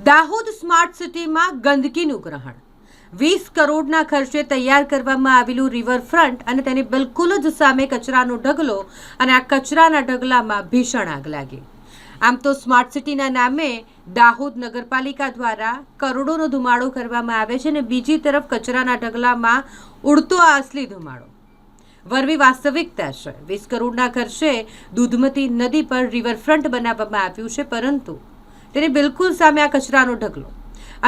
Dahod smart સિટીમાં ગંદકીનું ગ્રહણ 20 કરોડના ખર્ચે તૈયાર કરવામાં આવેલું રિવરફ્રન્ટ અને તેની બિલકુલ જ સામે કચરાનો ઢગલો અને આ કચરાના ઢગલામાં ભીષણ આગ લાગી। આમ તો સ્માર્ટ સિટીના નામે દાહોદ નગરપાલિકા દ્વારા કરોડોનો ધુમાડો કરવામાં આવે છે અને બીજી તરફ કચરાના ઢગલામાં ઉડતો આ અસલી ધુમાડો વરવી વાસ્તવિકતા છે। 20 કરોડના ખર્ચે દૂધમતી નદી પર રિવરફ્રન્ટ બનાવવામાં આવ્યું છે, પરંતુ તેની બિલકુલ સામે આ કચરાનો ઢગલો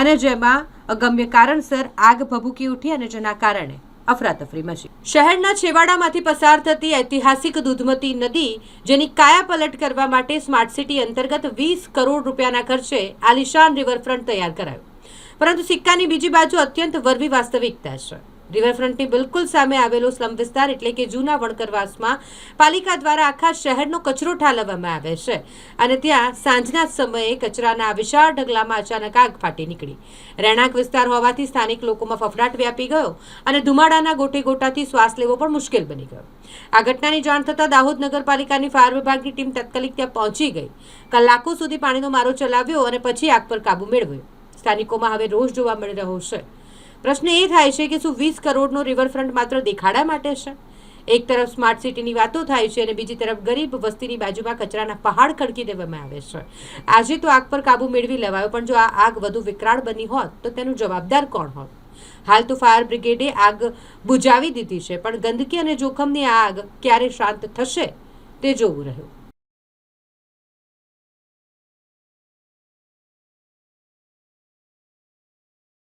અને જેમાં અગમ્ય કારણસર આગ ભભૂકી ઉઠી અને જેના કારણે અફરાતફરી મચી। શહેરના છેવાડામાંથી પસાર થતી ઐતિહાસિક દૂધમતી નદી, જેની કાયાપલટ કરવા માટે સ્માર્ટ સિટી અંતર્ગત 20 કરોડ રૂપિયાના ખર્ચે આલિશાન રિવરફ્રન્ટ તૈયાર કરાયું, પરંતુ સિક્કાની બીજી બાજુ અત્યંત વરવી વાસ્તવિકતા છે। રિવરફ્રન્ટની બિલકુલ સામે આવેલો સ્લમ વિસ્તાર એટલે કે જૂના વણકરવાસમાં પાલિકા દ્વારા આખા શહેરનો કચરો ઠાલવવામાં આવે છે અને ત્યાં સાંજના સમયે કચરાના વિશાળ ઢગલામાં અચાનક આગ ફાટી નીકળી। રહેણાંક વિસ્તાર હોવાથી સ્થાનિક લોકોમાં ફફડાટ વ્યાપી ગયો અને ધુમાડાના ગોટે ગોટાથી શ્વાસ લેવો પણ મુશ્કેલ બની ગયો। આ ઘટનાની જાણ થતાં દાહોદ નગરપાલિકાની ફાયર વિભાગની ટીમ તાત્કાલિક ત્યાં પહોંચી ગઈ, કલાકો સુધી પાણીનો મારો ચલાવ્યો અને પછી આગ પર કાબુ મેળવ્યો। સ્થાનિકોમાં હવે રોષ જોવા મળી રહ્યો છે। પ્રશ્ન એ થાય છે કે શું 20 કરોડનો રિવરફ્રન્ટ માત્ર દેખાડા માટે છે? એક તરફ સ્માર્ટ સિટીની વાતો થાય છે અને બીજી તરફ ગરીબ વસ્તીની બાજુમાં કચરાના પહાડ ખડકી દેવામાં આવે છે। આજે તો આગ પર કાબુ મેળવી લેવાયો, પણ જો આ આગ વધુ વિકરાળ બની હોત તો તેનું જવાબદાર કોણ હોત? હાલ તો ફાયર બ્રિગેડે આગ બુઝાવી દીધી છે, પણ ગંદકી અને જોખમની આગ ક્યારે શાંત થશે તે જોવું રહ્યું।